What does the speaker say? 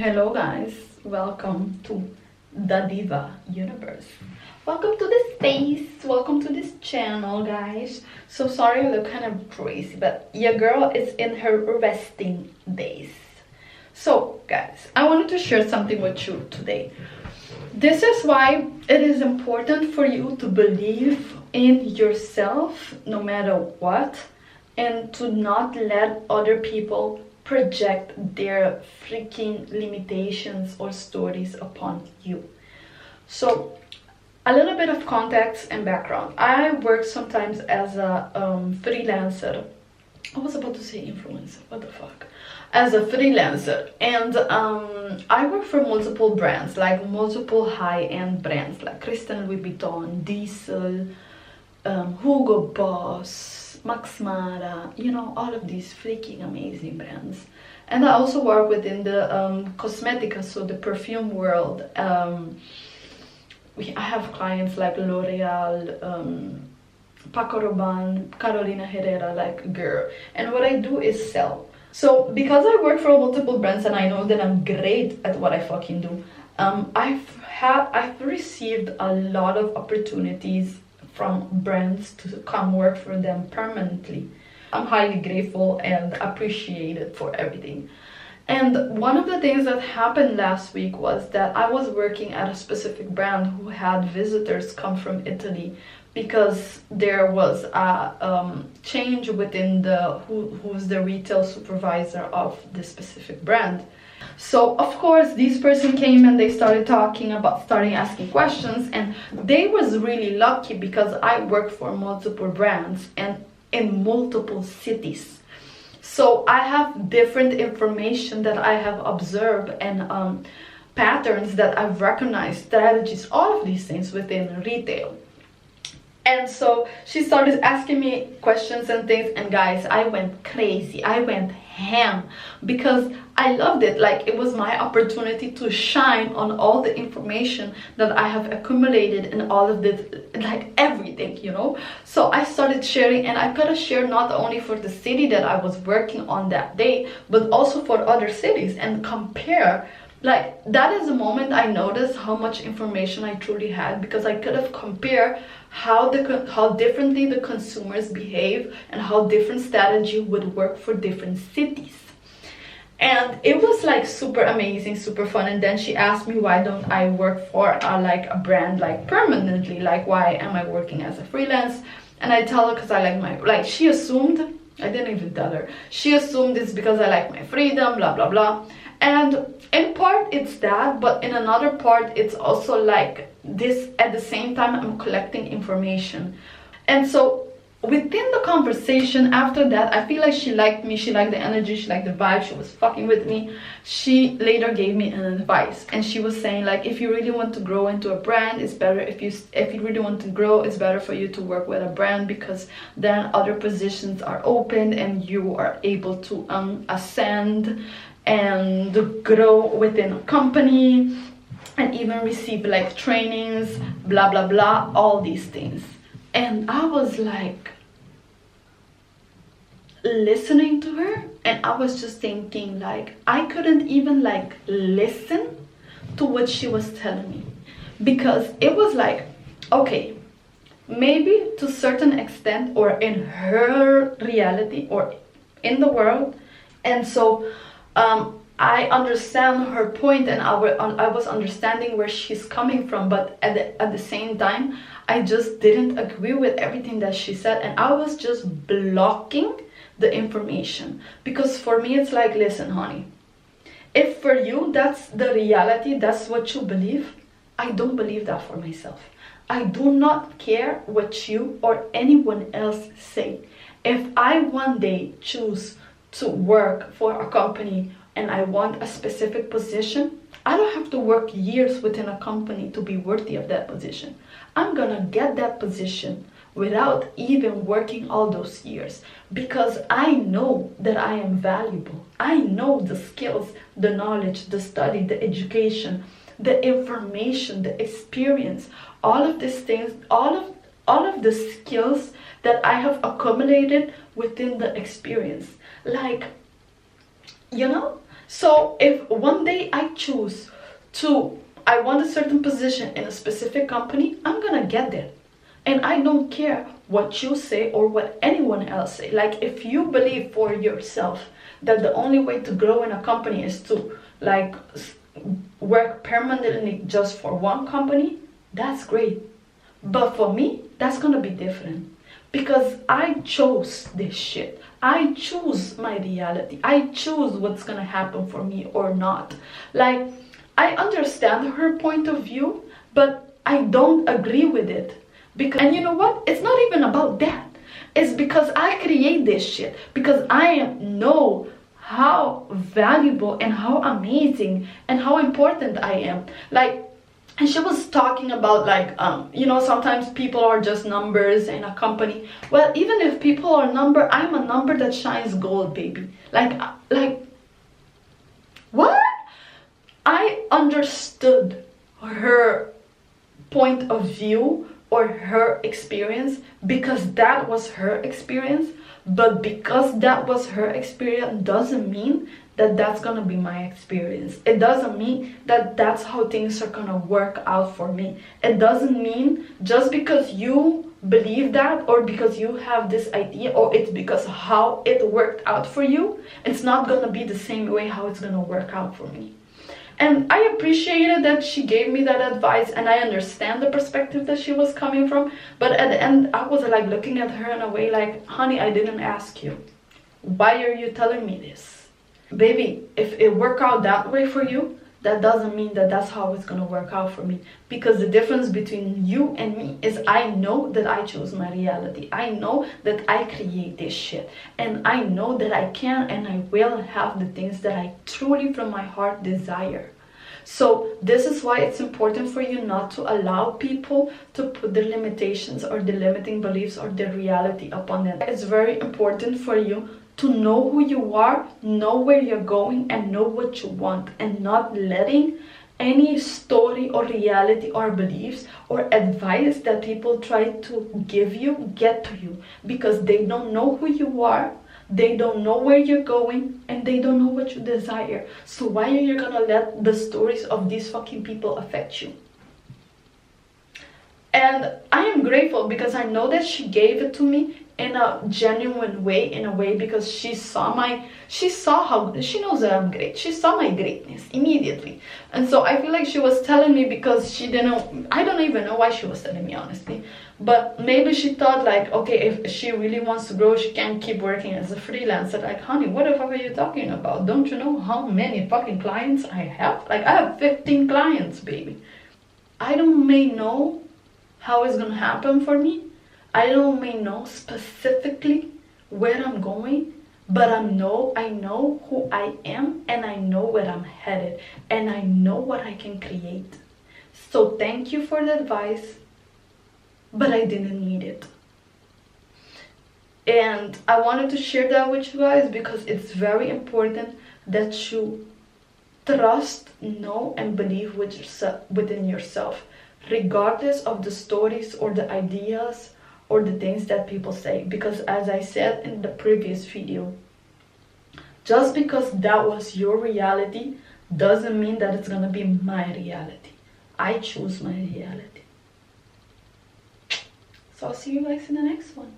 Hello guys, welcome to the Diva Universe. Welcome to this space, welcome to this channel guys. So sorry I look kind of crazy, but your girl is in her resting days. So guys, I wanted to share something with you today. This is why it is important for you to believe in yourself no matter what, and to not let other people project their freaking limitations or stories upon you. So a little bit of context and background. I work sometimes as a freelancer. I was about to say influencer, what the fuck, as a freelancer, and I work for multiple brands, like multiple high-end brands like Christian Louis Vuitton, Diesel, Hugo Boss, Max Mara, you know, all of these freaking amazing brands. And I also work within the cosmetica, so the perfume world. I have clients like L'Oreal, Paco Rabanne, Carolina Herrera, like girl. And what I do is sell. So because I work for multiple brands and I know that I'm great at what I fucking do, I've received a lot of opportunities from brands to come work for them permanently. I'm highly grateful and appreciated for everything. And one of the things that happened last week was that I was working at a specific brand who had visitors come from Italy because there was a change within who's the retail supervisor of this specific brand. So of course this person came and they started asking questions, and they was really lucky because I work for multiple brands and in multiple cities. So I have different information that I have observed and patterns that I've recognized, strategies, all of these things within retail. And so she started asking me questions and things, and guys, I went crazy. I went ham because I loved it. Like, it was my opportunity to shine on all the information that I have accumulated and all of this, like everything, you know. So I started sharing, and I could have shared not only for the city that I was working on that day, but also for other cities and compare. Like, that is the moment I noticed how much information I truly had, because I could have compared how differently the consumers behave and how different strategy would work for different cities. And it was like super amazing, super fun. And then she asked me, why don't I work for like a brand like permanently, like why am I working as a freelance? And I tell her because I like she assumed, I didn't even tell her, she assumed it's because I like my freedom, blah blah blah. And in part it's that, but in another part it's also like this, at the same time I'm collecting information. And so within the conversation after that, I feel like she liked me, she liked the energy, she liked the vibe, she was fucking with me. She later gave me an advice, and she was saying, like, if you really want to grow into a brand, it's better if you really want to grow, it's better for you to work with a brand, because then other positions are open and you are able to ascend and grow within a company and even receive like trainings, blah blah blah, all these things. And I was like listening to her, and I was just thinking, like, I couldn't even like listen to what she was telling me, because it was like, okay, maybe to a certain extent, or in her reality or in the world. And so I understand her point, and I was understanding where she's coming from, but at the same time I just didn't agree with everything that she said, and I was just blocking the information. Because for me it's like, listen honey, if for you that's the reality, that's what you believe, I don't believe that for myself. I do not care what you or anyone else say. If I one day choose to work for a company and I want a specific position, I don't have to work years within a company to be worthy of that position. I'm gonna get that position without even working all those years, because I know that I am valuable. I know the skills, the knowledge, the study, the education, the information, the experience, all of these things, all of the skills that I have accumulated within the experience. Like, you know, So if one day I choose I want a certain position in a specific company, I'm gonna get there. And I don't care what you say or what anyone else say. Like, if you believe for yourself that the only way to grow in a company is to like work permanently just for one company, that's great. But for me, that's gonna be different, because I chose this shit. I choose my reality. I choose what's gonna happen for me or not. Like, I understand her point of view, but I don't agree with it. Because, and you know what? It's not even about that. It's because I create this shit. Because I know how valuable and how amazing and how important I am. Like, and she was talking about like, you know, sometimes people are just numbers in a company. Well, even if people are number, I'm a number that shines gold, baby. Like, what? I understood her point of view or her experience because that was her experience. But because that was her experience doesn't mean that that's gonna be my experience. It doesn't mean that that's how things are gonna work out for me. It doesn't mean just because you believe that, or because you have this idea, or it's because how it worked out for you, it's not gonna be the same way how it's gonna work out for me. And I appreciated that she gave me that advice, and I understand the perspective that she was coming from. But at the end, I was like looking at her in a way like, honey, I didn't ask you. Why are you telling me this? Baby, if it worked out that way for you, that doesn't mean that that's how it's gonna work out for me. Because the difference between you and me is I know that I choose my reality. I know that I create this shit. And I know that I can and I will have the things that I truly from my heart desire. So this is why it's important for you not to allow people to put their limitations or the limiting beliefs or their reality upon them. It's very important for you to know who you are, know where you're going, and know what you want, and not letting any story or reality or beliefs or advice that people try to give you get to you, because they don't know who you are, they don't know where you're going, and they don't know what you desire. So why are you gonna let the stories of these fucking people affect you? And I am grateful because I know that she gave it to me in a genuine way, in a way because she saw how, she knows that I'm great. She saw my greatness immediately. And so I feel like she was telling me because she didn't, I don't even know why she was telling me, honestly. But maybe she thought like, okay, if she really wants to grow, she can't keep working as a freelancer. Like, honey, what the fuck are you talking about? Don't you know how many fucking clients I have? Like, I have 15 clients, baby. I don't may know how it's gonna happen for me. I don't may know specifically where I'm going, but I know who I am, and I know where I'm headed, and I know what I can create. So thank you for the advice, but I didn't need it. And I wanted to share that with you guys because it's very important that you trust, know, and believe within yourself, regardless of the stories or the ideas or the things that people say. Because as I said in the previous video, just because that was your reality doesn't mean that it's gonna be my reality. I choose my reality. So I'll see you guys in the next one.